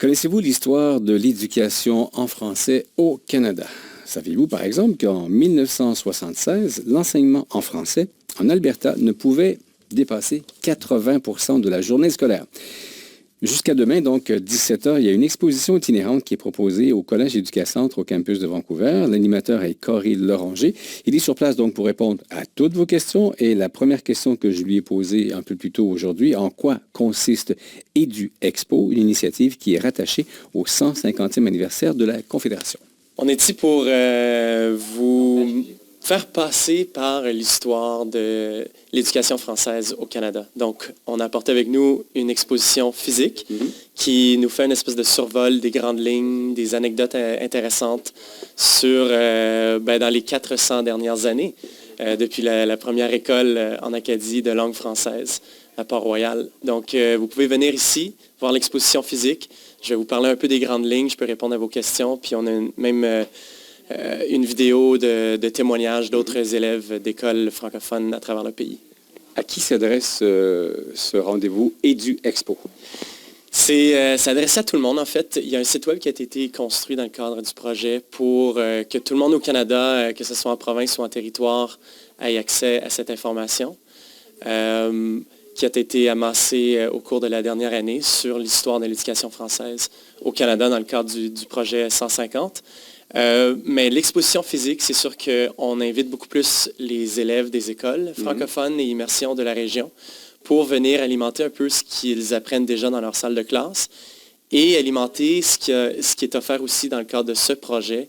Connaissez-vous l'histoire de l'éducation en français au Canada? Savez-vous, par exemple, qu'en 1976, l'enseignement en français en Alberta ne pouvait dépasser 80% de la journée scolaire? Jusqu'à demain, donc 17 heures, il y a une exposition itinérante qui est proposée au Collège Éducacentre au campus de Vancouver. L'animateur est Cory Loranger. Il est sur place donc pour répondre à toutes vos questions. Et la première question que je lui ai posée un peu plus tôt aujourd'hui, en quoi consiste EduExpo, une initiative qui est rattachée au 150e anniversaire de la Confédération? On est ici pour vous faire passer par l'histoire de l'éducation française au Canada. Donc, on a apporté avec nous une exposition physique qui nous fait une espèce de survol des grandes lignes, des anecdotes intéressantes sur, dans les 400 dernières années, depuis la première école en Acadie de langue française à Port-Royal. Donc, vous pouvez venir ici, voir l'exposition physique. Je vais vous parler un peu des grandes lignes, je peux répondre à vos questions, puis on a même une vidéo de témoignages d'autres élèves d'écoles francophones à travers le pays. À qui s'adresse ce rendez-vous EduExpo? C'est adressé à tout le monde, en fait. Il y a un site web qui a été construit dans le cadre du projet pour que tout le monde au Canada, que ce soit en province ou en territoire, ait accès à cette information, qui a été amassée au cours de la dernière année sur l'histoire de l'éducation française au Canada dans le cadre du projet 150. Mais l'exposition physique, c'est sûr qu'on invite beaucoup plus les élèves des écoles francophones et immersion de la région pour venir alimenter un peu ce qu'ils apprennent déjà dans leur salle de classe et alimenter ce qui est offert aussi dans le cadre de ce projet,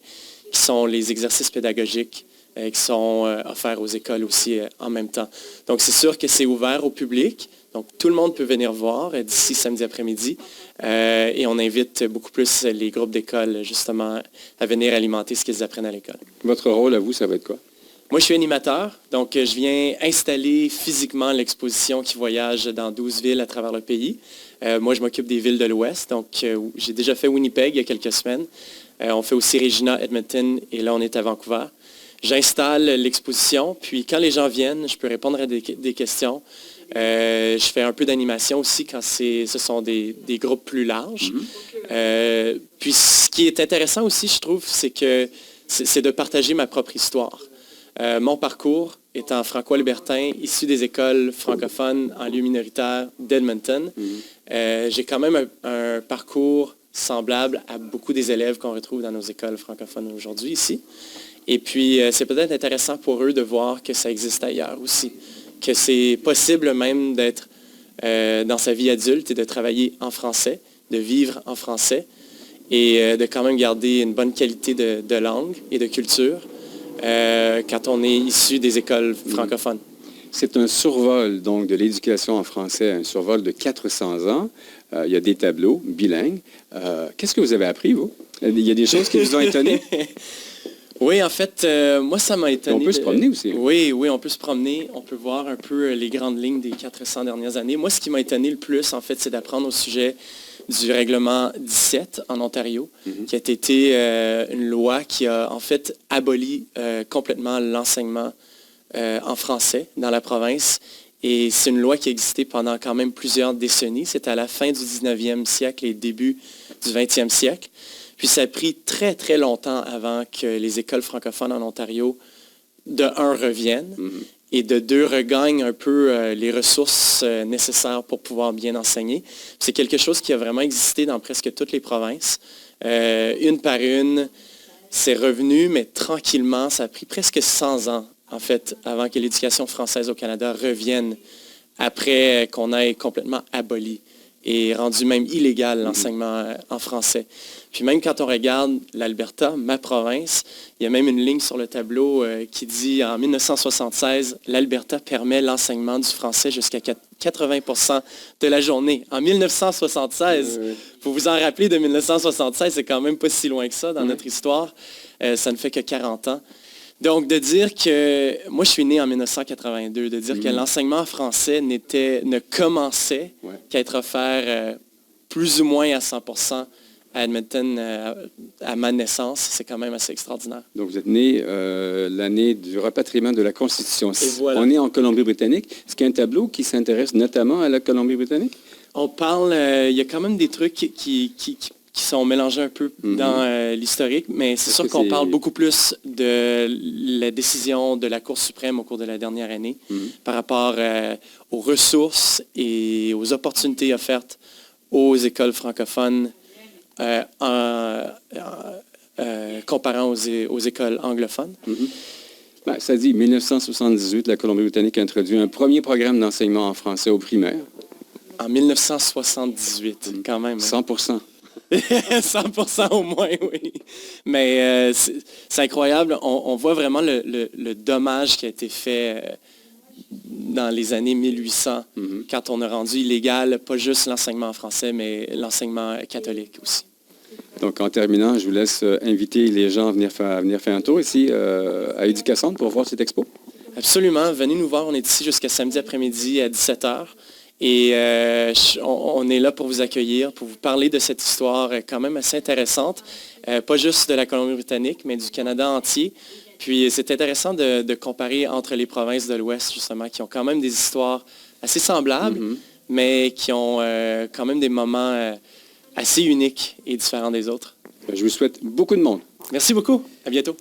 qui sont les exercices pédagogiques qui sont offerts aux écoles aussi en même temps. Donc, c'est sûr que c'est ouvert au public. Donc, tout le monde peut venir voir d'ici samedi après-midi. Et on invite beaucoup plus les groupes d'école, justement, à venir alimenter ce qu'ils apprennent à l'école. Votre rôle à vous, ça va être quoi? Moi, je suis animateur. Donc, je viens installer physiquement l'exposition qui voyage dans 12 villes à travers le pays. Moi, je m'occupe des villes de l'Ouest. Donc, j'ai déjà fait Winnipeg il y a quelques semaines. On fait aussi Regina, Edmonton, et là, on est à Vancouver. J'installe l'exposition, puis quand les gens viennent, je peux répondre à des questions. Je fais un peu d'animation aussi quand ce sont des groupes plus larges. Puis ce qui est intéressant aussi, je trouve, c'est de partager ma propre histoire. Mon parcours étant franco-albertain, issu des écoles francophones en lieu minoritaire d'Edmonton, j'ai quand même un parcours semblable à beaucoup des élèves qu'on retrouve dans nos écoles francophones aujourd'hui ici. Et puis, c'est peut-être intéressant pour eux de voir que ça existe ailleurs aussi, que c'est possible même d'être dans sa vie adulte et de travailler en français, de vivre en français et de quand même garder une bonne qualité de langue et de culture quand on est issu des écoles francophones. C'est un survol donc de l'éducation en français, un survol de 400 ans. Il y a des tableaux bilingues. Qu'est-ce que vous avez appris, vous? Il y a des choses qui vous ont étonné? Oui, en fait, moi, ça m'a étonné. On peut se promener aussi. Oui, on peut se promener. On peut voir un peu les grandes lignes des 400 dernières années. Moi, ce qui m'a étonné le plus, en fait, c'est d'apprendre au sujet du règlement 17 en Ontario, qui a été une loi qui a, en fait, aboli complètement l'enseignement en français dans la province. Et c'est une loi qui a existé pendant quand même plusieurs décennies. C'était à la fin du 19e siècle et début du 20e siècle. Puis ça a pris très, très longtemps avant que les écoles francophones en Ontario, de un, reviennent et de deux, regagnent un peu les ressources nécessaires pour pouvoir bien enseigner. C'est quelque chose qui a vraiment existé dans presque toutes les provinces. Une par une, c'est revenu, mais tranquillement, ça a pris presque 100 ans, en fait, avant que l'éducation française au Canada revienne après qu'on ait complètement aboli et rendu même illégal l'enseignement en français. Puis même quand on regarde l'Alberta, ma province, il y a même une ligne sur le tableau qui dit en 1976, l'Alberta permet l'enseignement du français jusqu'à 80% de la journée. En 1976, faut vous en rappeler de 1976, c'est quand même pas si loin que ça dans notre histoire. Ça ne fait que 40 ans. Donc, de dire que, moi je suis né en 1982, de dire que l'enseignement français ne commençait qu'à être offert plus ou moins à 100% à Edmonton à ma naissance, c'est quand même assez extraordinaire. Donc, vous êtes né l'année du rapatriement de la Constitution. Voilà. On est en Colombie-Britannique. Est-ce qu'il y a un tableau qui s'intéresse notamment à la Colombie-Britannique? On parle, il y a quand même des trucs qui qui sont mélangés un peu dans l'historique, mais c'est sûr qu'on parle beaucoup plus de la décision de la Cour suprême au cours de la dernière année par rapport aux ressources et aux opportunités offertes aux écoles francophones comparant aux écoles anglophones. Ben, ça dit 1978, la Colombie-Britannique a introduit un premier programme d'enseignement en français au primaire. En 1978, quand même. 100%. 100% au moins, oui. Mais c'est incroyable. On voit vraiment le dommage qui a été fait dans les années 1800, quand on a rendu illégal pas juste l'enseignement en français, mais l'enseignement catholique aussi. Donc, en terminant, je vous laisse inviter les gens à venir faire un tour ici à Éducacentre pour voir cette expo. Absolument. Venez nous voir. On est ici jusqu'à samedi après-midi à 17h. Et on est là pour vous accueillir, pour vous parler de cette histoire quand même assez intéressante, pas juste de la Colombie-Britannique, mais du Canada entier. Puis c'est intéressant de comparer entre les provinces de l'Ouest, justement, qui ont quand même des histoires assez semblables, mais qui ont quand même des moments assez uniques et différents des autres. Je vous souhaite beaucoup de monde. Merci beaucoup. À bientôt.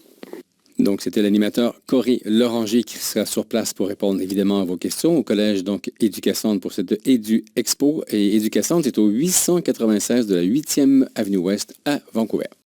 Donc, c'était l'animateur Corey Loranger qui sera sur place pour répondre évidemment à vos questions au collège donc Éducacentre pour cette Édu Expo. Et Éducacentre est au 896 de la 8e Avenue Ouest à Vancouver.